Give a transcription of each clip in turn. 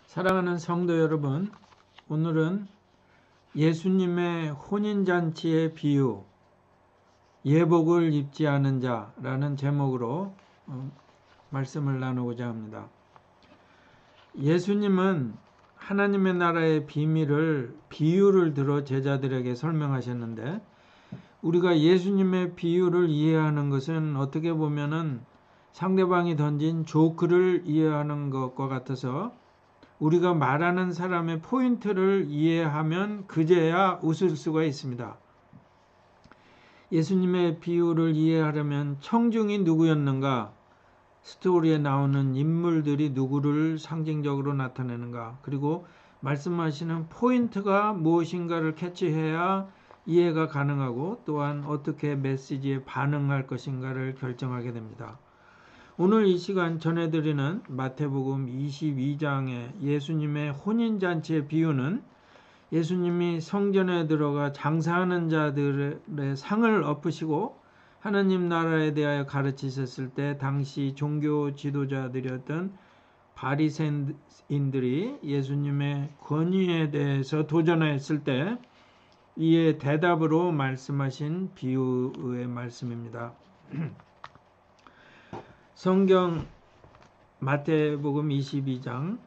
사랑하는 성도 여러분, 오늘은 예수님의 혼인잔치의 비유, 예복을 입지 않은 자라는 제목으로 말씀을 나누고자 합니다. 예수님은 하나님의 나라의 비밀을 비유를 들어 제자들에게 설명하셨는데, 우리가 예수님의 비유를 이해하는 것은 어떻게 보면은 상대방이 던진 조크를 이해하는 것과 같아서 우리가 말하는 사람의 포인트를 이해하면 그제야 웃을 수가 있습니다. 예수님의 비유를 이해하려면 청중이 누구였는가, 스토리에 나오는 인물들이 누구를 상징적으로 나타내는가, 그리고 말씀하시는 포인트가 무엇인가를 캐치해야 이해가 가능하고 또한 어떻게 메시지에 반응할 것인가를 결정하게 됩니다. 오늘 이 시간 전해드리는 마태복음 22장의 예수님의 혼인잔치의 비유는 예수님이 성전에 들어가 장사하는 자들의 상을 엎으시고 하나님 나라에 대하여 가르치셨을 때 당시 종교 지도자들이었던 바리새인들이 예수님의 권위에 대해서 도전했을 때 이에 대답으로 말씀하신 비유의 말씀입니다. 성경 마태복음 22장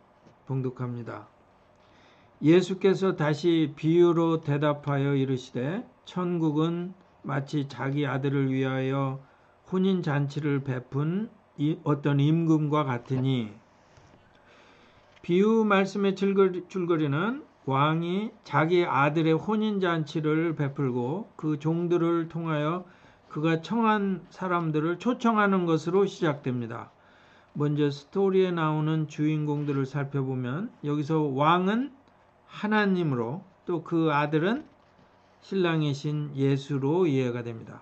봉독합니다. 예수께서 다시 비유로 대답하여 이르시되 천국은 마치 자기 아들을 위하여 혼인잔치를 베푼 어떤 임금과 같으니, 비유 말씀의 줄거리는 왕이 자기 아들의 혼인잔치를 베풀고 그 종들을 통하여 그가 청한 사람들을 초청하는 것으로 시작됩니다. 먼저 스토리에 나오는 주인공들을 살펴보면 여기서 왕은 하나님으로 또 그 아들은 신랑이신 예수로 이해가 됩니다.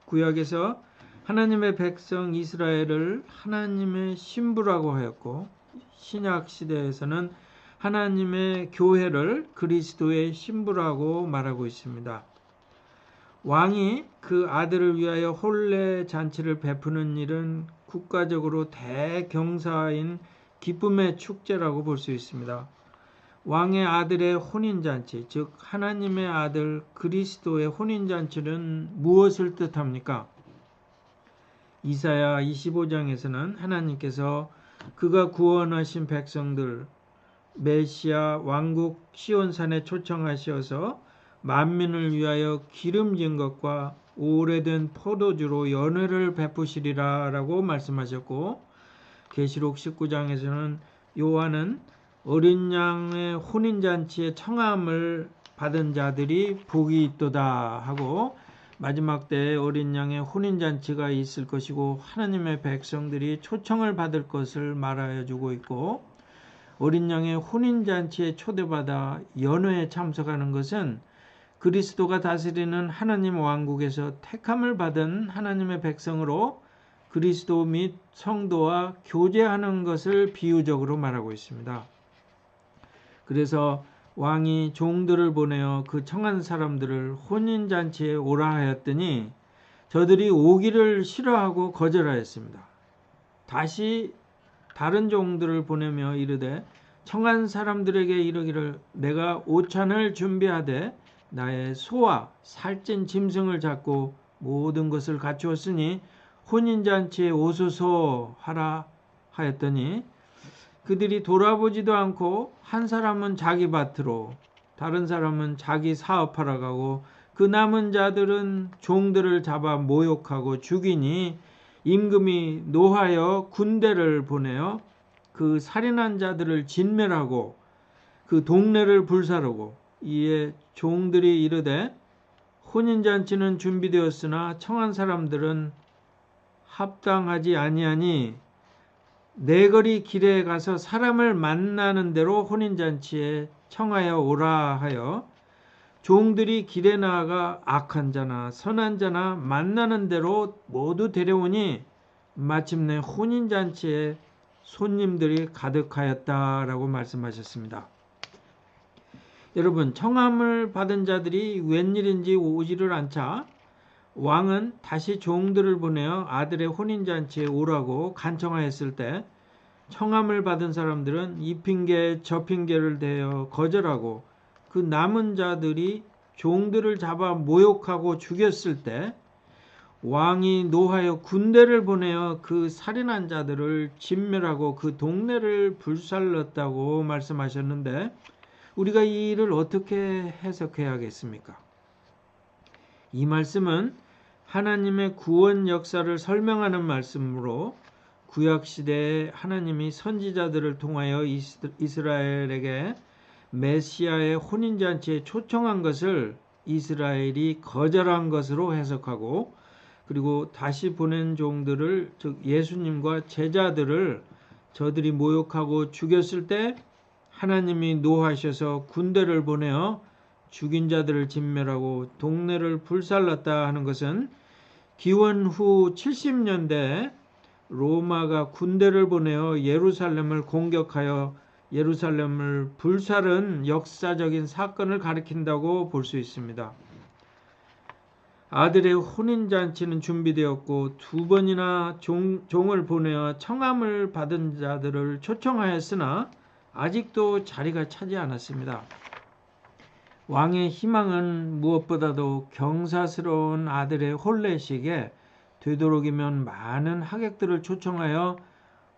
구약에서 하나님의 백성 이스라엘을 하나님의 신부라고 하였고, 신약 시대에서는 하나님의 교회를 그리스도의 신부라고 말하고 있습니다. 왕이 그 아들을 위하여 혼례 잔치를 베푸는 일은 국가적으로 대경사인 기쁨의 축제라고 볼 수 있습니다. 왕의 아들의 혼인잔치, 즉 하나님의 아들 그리스도의 혼인잔치는 무엇을 뜻합니까? 이사야 25장에서는 하나님께서 그가 구원하신 백성들 메시아 왕국 시온산에 초청하셔서 만민을 위하여 기름진 것과 오래된 포도주로 연회를 베푸시리라 라고 말씀하셨고, 계시록 19장에서는 요한은 어린 양의 혼인잔치에 청함을 받은 자들이 복이 있도다 하고, 마지막 때에 어린 양의 혼인잔치가 있을 것이고 하나님의 백성들이 초청을 받을 것을 말하여 주고 있고, 어린 양의 혼인잔치에 초대받아 연회에 참석하는 것은 그리스도가 다스리는 하나님 왕국에서 택함을 받은 하나님의 백성으로 그리스도 및 성도와 교제하는 것을 비유적으로 말하고 있습니다. 그래서 왕이 종들을 보내어 그 청한 사람들을 혼인잔치에 오라 하였더니 저들이 오기를 싫어하고 거절하였습니다. 다시 다른 종들을 보내며 이르되 청한 사람들에게 이르기를 내가 오찬을 준비하되 나의 소와 살찐 짐승을 잡고 모든 것을 갖추었으니 혼인잔치에 오소서 하라 하였더니 그들이 돌아보지도 않고 한 사람은 자기 밭으로 다른 사람은 자기 사업하러 가고 그 남은 자들은 종들을 잡아 모욕하고 죽이니 임금이 노하여 군대를 보내어 그 살인한 자들을 진멸하고 그 동네를 불사르고, 이에 종들이 이르되 혼인잔치는 준비되었으나 청한 사람들은 합당하지 아니하니 내거리 길에 가서 사람을 만나는 대로 혼인잔치에 청하여 오라 하여 종들이 길에 나아가 악한 자나 선한 자나 만나는 대로 모두 데려오니 마침내 혼인잔치에 손님들이 가득하였다라고 말씀하셨습니다. 여러분, 청함을 받은 자들이 웬일인지 오지를 않자 왕은 다시 종들을 보내어 아들의 혼인잔치에 오라고 간청하였을 때 청함을 받은 사람들은 이 핑계 저 핑계를 대어 거절하고 그 남은 자들이 종들을 잡아 모욕하고 죽였을 때 왕이 노하여 군대를 보내어 그 살인한 자들을 진멸하고 그 동네를 불살랐다고 말씀하셨는데 우리가 이 일을 어떻게 해석해야겠습니까? 이 말씀은 하나님의 구원 역사를 설명하는 말씀으로 구약시대에 하나님이 선지자들을 통하여 이스라엘에게 메시아의 혼인잔치에 초청한 것을 이스라엘이 거절한 것으로 해석하고 그리고 다시 보낸 종들을 즉 예수님과 제자들을 저들이 모욕하고 죽였을 때 하나님이 노하셔서 군대를 보내어 죽인 자들을 진멸하고 동네를 불살랐다 하는 것은 기원 후 70년대 로마가 군대를 보내어 예루살렘을 공격하여 예루살렘을 불살은 역사적인 사건을 가리킨다고 볼 수 있습니다. 아들의 혼인잔치는 준비되었고 두 번이나 종을 보내어 청함을 받은 자들을 초청하였으나 아직도 자리가 차지 않았습니다. 왕의 희망은 무엇보다도 경사스러운 아들의 혼례식에 되도록이면 많은 하객들을 초청하여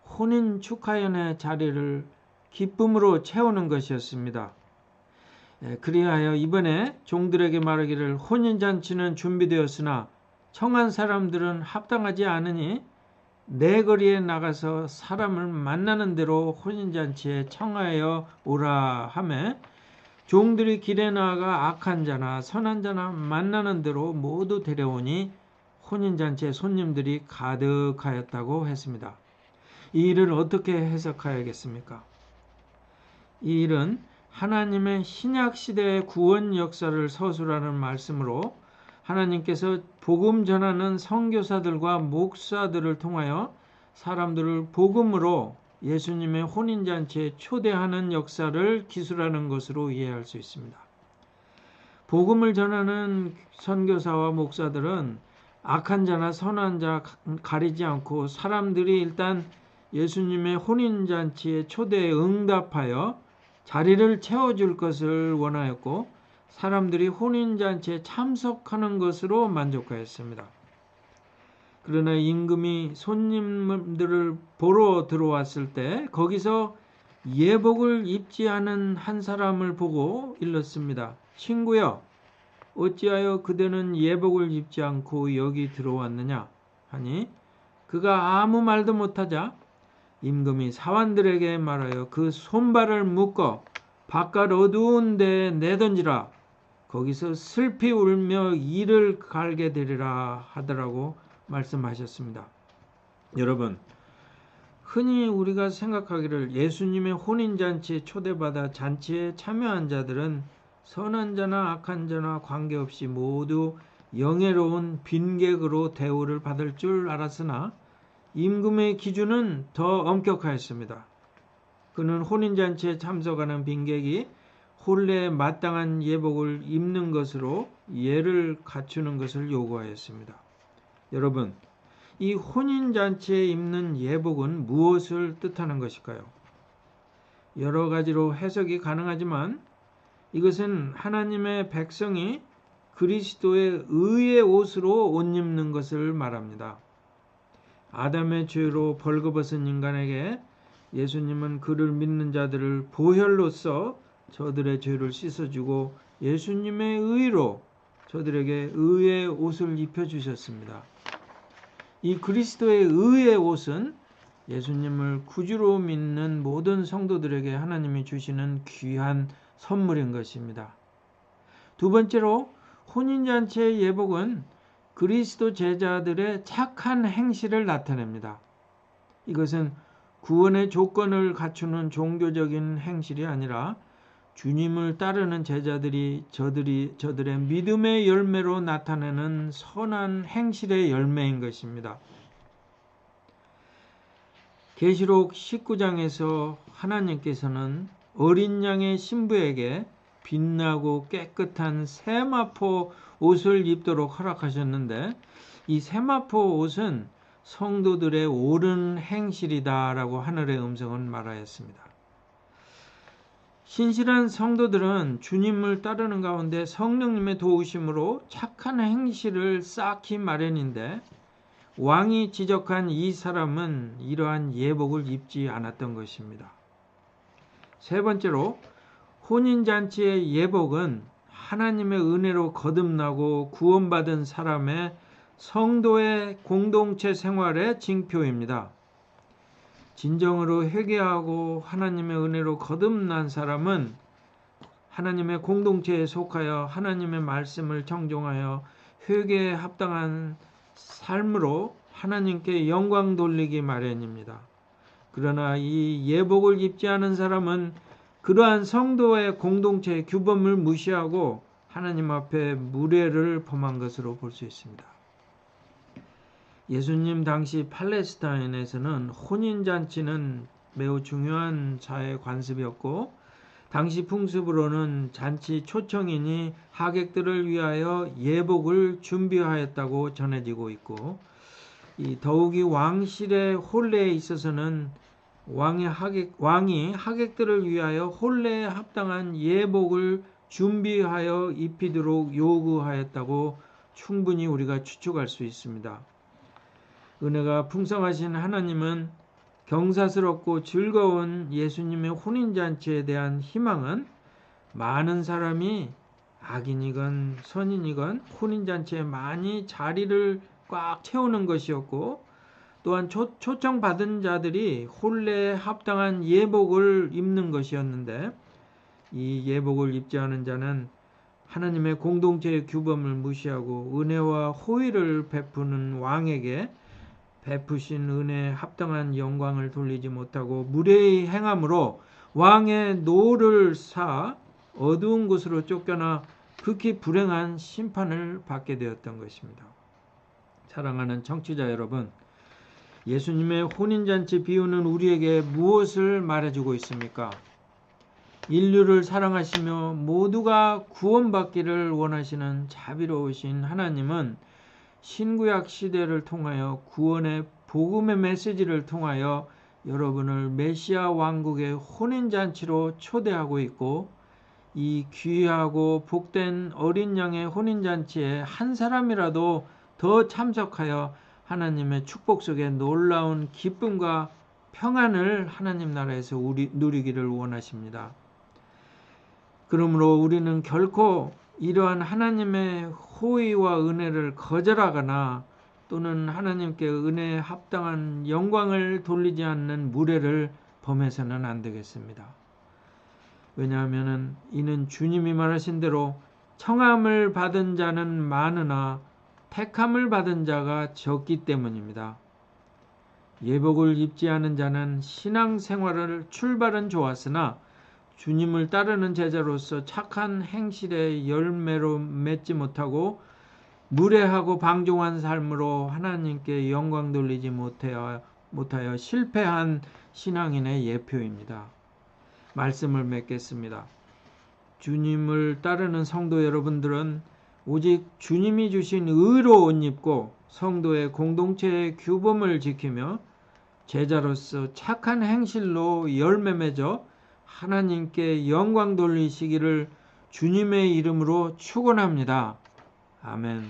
혼인 축하연의 자리를 기쁨으로 채우는 것이었습니다. 그리하여 이번에 종들에게 말하기를 혼인잔치는 준비되었으나 청한 사람들은 합당하지 않으니 내거리에 나가서 사람을 만나는 대로 혼인잔치에 청하여 오라 하매 종들이 길에 나아가 악한 자나 선한 자나 만나는 대로 모두 데려오니 혼인잔치에 손님들이 가득하였다고 했습니다. 이 일을 어떻게 해석하야겠습니까? 이 일은 하나님의 신약시대의 구원 역사를 서술하는 말씀으로 하나님께서 복음 전하는 선교사들과 목사들을 통하여 사람들을 복음으로 예수님의 혼인잔치에 초대하는 역사를 기술하는 것으로 이해할 수 있습니다. 복음을 전하는 선교사와 목사들은 악한 자나 선한 자 가리지 않고 사람들이 일단 예수님의 혼인잔치의 초대에 응답하여 자리를 채워줄 것을 원하였고 사람들이 혼인잔치에 참석하는 것으로 만족하였습니다. 그러나 임금이 손님들을 보러 들어왔을 때 거기서 예복을 입지 않은 한 사람을 보고 일렀습니다. 친구여, 어찌하여 그대는 예복을 입지 않고 여기 들어왔느냐 하니 그가 아무 말도 못하자 임금이 사환들에게 말하여 그 손발을 묶어 바깥 어두운 데에 내던지라. 거기서 슬피 울며 이를 갈게 되리라 하더라고 말씀하셨습니다. 여러분, 흔히 우리가 생각하기를 예수님의 혼인잔치에 초대받아 잔치에 참여한 자들은 선한 자나 악한 자나 관계없이 모두 영예로운 빈객으로 대우를 받을 줄 알았으나 임금의 기준은 더 엄격하였습니다. 그는 혼인잔치에 참석하는 빈객이 혼례에 마땅한 예복을 입는 것으로 예를 갖추는 것을 요구하였습니다. 여러분, 이 혼인잔치에 입는 예복은 무엇을 뜻하는 것일까요? 여러 가지로 해석이 가능하지만 이것은 하나님의 백성이 그리스도의 의의 옷으로 옷 입는 것을 말합니다. 아담의 죄로 벌거벗은 인간에게 예수님은 그를 믿는 자들을 보혈로써 저들의 죄를 씻어주고 예수님의 의로 저들에게 의의 옷을 입혀주셨습니다. 이 그리스도의 의의 옷은 예수님을 구주로 믿는 모든 성도들에게 하나님이 주시는 귀한 선물인 것입니다. 두 번째로 혼인잔치의 예복은 그리스도 제자들의 착한 행실을 나타냅니다. 이것은 구원의 조건을 갖추는 종교적인 행실이 아니라 주님을 따르는 제자들이 저들의 믿음의 열매로 나타내는 선한 행실의 열매인 것입니다. 계시록 19장에서 하나님께서는 어린 양의 신부에게 빛나고 깨끗한 세마포 옷을 입도록 허락하셨는데 이 세마포 옷은 성도들의 옳은 행실이다라고 하늘의 음성은 말하였습니다. 신실한 성도들은 주님을 따르는 가운데 성령님의 도우심으로 착한 행실을 쌓기 마련인데 왕이 지적한 이 사람은 이러한 예복을 입지 않았던 것입니다. 세 번째로 혼인잔치의 예복은 하나님의 은혜로 거듭나고 구원받은 사람의 성도의 공동체 생활의 징표입니다. 진정으로 회개하고 하나님의 은혜로 거듭난 사람은 하나님의 공동체에 속하여 하나님의 말씀을 정종하여 회개에 합당한 삶으로 하나님께 영광 돌리기 마련입니다. 그러나 이 예복을 입지 않은 사람은 그러한 성도의 공동체의 규범을 무시하고 하나님 앞에 무례를 범한 것으로 볼 수 있습니다. 예수님 당시 팔레스타인에서는 혼인잔치는 매우 중요한 사회 관습이었고 당시 풍습으로는 잔치 초청인이 하객들을 위하여 예복을 준비하였다고 전해지고 있고 더욱이 왕실의 혼례에 있어서는 왕이 하객들을 위하여 혼례에 합당한 예복을 준비하여 입히도록 요구하였다고 충분히 우리가 추측할 수 있습니다. 은혜가 풍성하신 하나님은 경사스럽고 즐거운 예수님의 혼인잔치에 대한 희망은 많은 사람이 악인이건 선인이건 혼인잔치에 많이 자리를 꽉 채우는 것이었고 또한 초청받은 자들이 혼례에 합당한 예복을 입는 것이었는데 이 예복을 입지 않은 자는 하나님의 공동체의 규범을 무시하고 은혜와 호의를 베푸는 왕에게 베푸신 은혜에 합당한 영광을 돌리지 못하고 무례히 행함으로 왕의 노를 사 어두운 곳으로 쫓겨나 극히 불행한 심판을 받게 되었던 것입니다. 사랑하는 청취자 여러분, 예수님의 혼인잔치 비유는 우리에게 무엇을 말해주고 있습니까? 인류를 사랑하시며 모두가 구원받기를 원하시는 자비로우신 하나님은 신구약 시대를 통하여 구원의 복음의 메시지를 통하여 여러분을 메시아 왕국의 혼인잔치로 초대하고 있고 이 귀하고 복된 어린 양의 혼인잔치에 한 사람이라도 더 참석하여 하나님의 축복 속에 놀라운 기쁨과 평안을 하나님 나라에서 누리기를 원하십니다. 그러므로 우리는 결코 이러한 하나님의 호의와 은혜를 거절하거나 또는 하나님께 은혜에 합당한 영광을 돌리지 않는 무례를 범해서는 안 되겠습니다. 왜냐하면 이는 주님이 말하신 대로 청함을 받은 자는 많으나 택함을 받은 자가 적기 때문입니다. 예복을 입지 않은 자는 신앙생활을 출발은 좋았으나 주님을 따르는 제자로서 착한 행실의 열매로 맺지 못하고 무례하고 방종한 삶으로 하나님께 영광 돌리지 못하여 실패한 신앙인의 예표입니다. 말씀을 맺겠습니다. 주님을 따르는 성도 여러분들은 오직 주님이 주신 의로 옷 입고 성도의 공동체의 규범을 지키며 제자로서 착한 행실로 열매 맺어 하나님께 영광 돌리시기를 주님의 이름으로 축원합니다. 아멘.